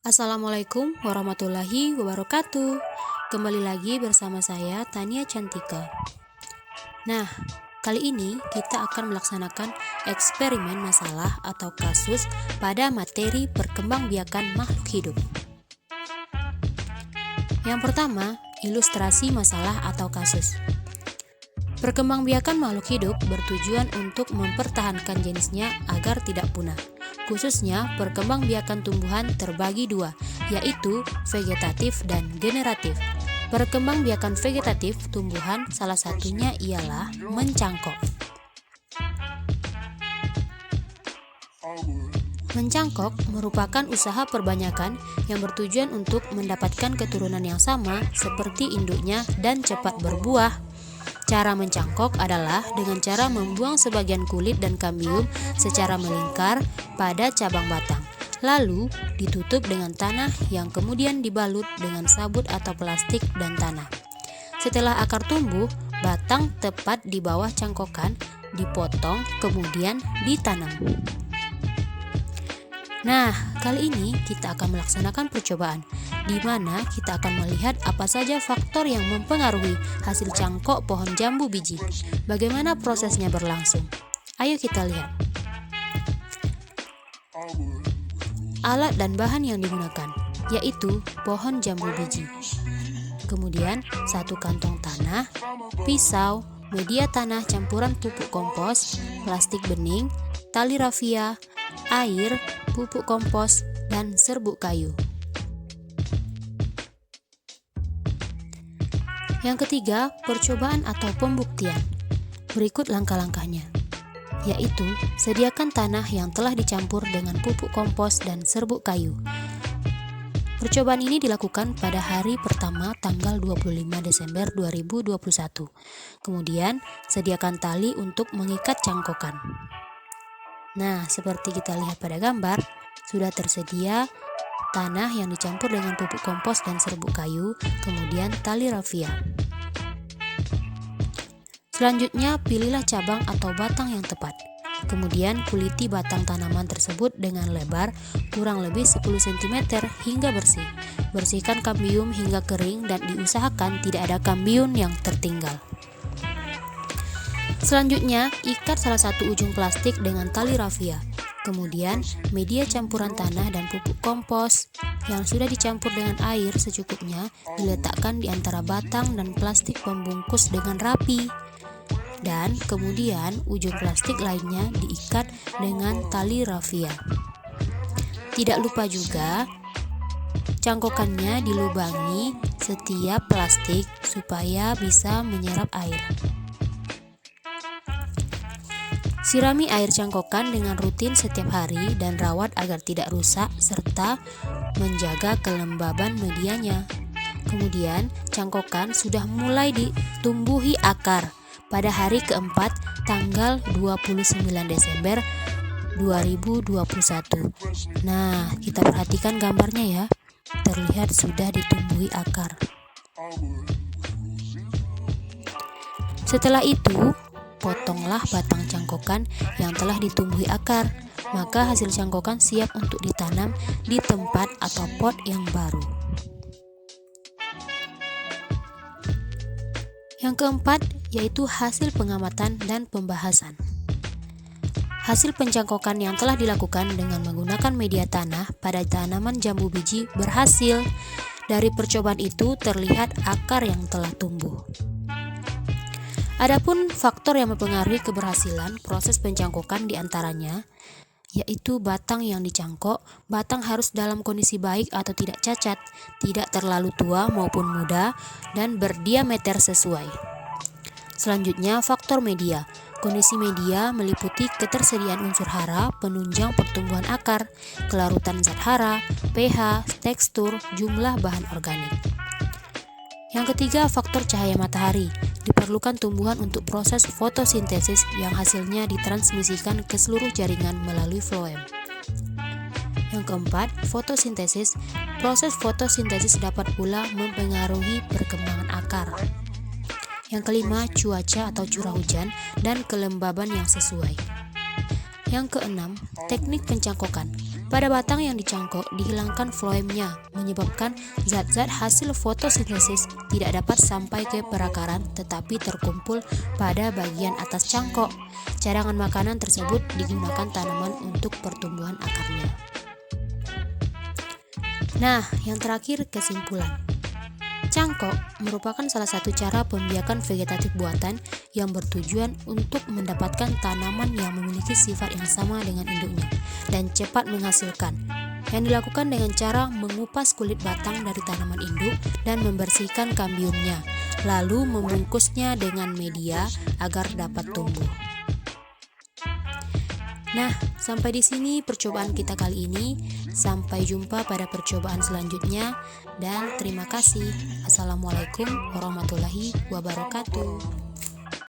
Assalamualaikum warahmatullahi wabarakatuh. Kembali lagi bersama saya Tania Cantika. Nah, kali ini kita akan melaksanakan eksperimen masalah atau kasus pada materi perkembangbiakan makhluk hidup. Yang pertama, ilustrasi masalah atau kasus. Perkembangbiakan makhluk hidup bertujuan untuk mempertahankan jenisnya agar tidak punah. Khususnya perkembangbiakan tumbuhan terbagi dua, yaitu vegetatif dan generatif. Perkembangbiakan vegetatif tumbuhan salah satunya ialah mencangkok. Mencangkok merupakan usaha perbanyakan yang bertujuan untuk mendapatkan keturunan yang sama seperti induknya dan cepat berbuah. Cara mencangkok adalah dengan cara membuang sebagian kulit dan kambium secara melingkar pada cabang batang, lalu ditutup dengan tanah yang kemudian dibalut dengan sabut atau plastik dan tanah. Setelah akar tumbuh, batang tepat di bawah cangkokan dipotong kemudian ditanam. Nah, kali ini kita akan melaksanakan percobaan, di mana kita akan melihat apa saja faktor yang mempengaruhi hasil cangkok pohon jambu biji. Bagaimana prosesnya berlangsung? Ayo kita lihat. Alat dan bahan yang digunakan, yaitu pohon jambu biji. Kemudian, 1 kantong tanah, pisau, media tanah campuran pupuk kompos, plastik bening, tali rafia, air, pupuk kompos, dan serbuk kayu. Yang ketiga, percobaan atau pembuktian. Berikut langkah-langkahnya, yaitu sediakan tanah yang telah dicampur dengan pupuk kompos dan serbuk kayu. Percobaan ini dilakukan pada hari pertama tanggal 25 Desember 2021. Kemudian, sediakan tali untuk mengikat cangkokan. Nah, seperti kita lihat pada gambar, sudah tersedia tanah yang dicampur dengan pupuk kompos dan serbuk kayu, kemudian tali rafia. Selanjutnya, pilihlah cabang atau batang yang tepat. Kemudian, kuliti batang tanaman tersebut dengan lebar kurang lebih 10 cm hingga bersih. Bersihkan kambium hingga kering dan diusahakan tidak ada kambium yang tertinggal. Selanjutnya, ikat salah satu ujung plastik dengan tali rafia. Kemudian, media campuran tanah dan pupuk kompos yang sudah dicampur dengan air secukupnya diletakkan di antara batang dan plastik pembungkus dengan rapi. Dan kemudian, ujung plastik lainnya diikat dengan tali rafia. Tidak lupa juga, cangkokannya dilubangi setiap plastik supaya bisa menyerap air. Sirami air cangkokan dengan rutin setiap hari dan rawat agar tidak rusak serta menjaga kelembaban medianya. Kemudian, cangkokan sudah mulai ditumbuhi akar pada hari keempat tanggal 29 Desember 2021. Nah, kita perhatikan gambarnya ya. Terlihat sudah ditumbuhi akar. Setelah itu, potonglah batang cangkokan yang telah ditumbuhi akar, maka hasil cangkokan siap untuk ditanam di tempat atau pot yang baru. Yang keempat, yaitu hasil pengamatan dan pembahasan. Hasil pencangkokan yang telah dilakukan dengan menggunakan media tanah pada tanaman jambu biji berhasil. Dari percobaan itu terlihat akar yang telah tumbuh. Adapun faktor yang mempengaruhi keberhasilan proses pencangkokan diantaranya, yaitu batang yang dicangkok. Batang harus dalam kondisi baik atau tidak cacat, tidak terlalu tua maupun muda, dan berdiameter sesuai. Selanjutnya, faktor media. Kondisi media meliputi ketersediaan unsur hara, penunjang pertumbuhan akar, kelarutan zat hara, pH, tekstur, jumlah bahan organik. Yang ketiga, faktor cahaya matahari. Diperlukan tumbuhan untuk proses fotosintesis yang hasilnya ditransmisikan ke seluruh jaringan melalui floem. Yang keempat, fotosintesis. Proses fotosintesis dapat pula mempengaruhi perkembangan akar. Yang kelima, cuaca atau curah hujan dan kelembaban yang sesuai. Yang keenam, teknik pencangkokan. Pada batang yang dicangkok dihilangkan floemnya, menyebabkan zat-zat hasil fotosintesis tidak dapat sampai ke perakaran tetapi terkumpul pada bagian atas cangkok. Cadangan makanan tersebut digunakan tanaman untuk pertumbuhan akarnya. Nah, yang terakhir kesimpulan. Cangkok merupakan salah satu cara pembiakan vegetatif buatan yang bertujuan untuk mendapatkan tanaman yang memiliki sifat yang sama dengan induknya dan cepat menghasilkan. Yang dilakukan dengan cara mengupas kulit batang dari tanaman induk dan membersihkan kambiumnya, lalu membungkusnya dengan media agar dapat tumbuh. Nah, sampai di sini percobaan kita kali ini. Sampai jumpa pada percobaan selanjutnya dan terima kasih. Assalamualaikum warahmatullahi wabarakatuh.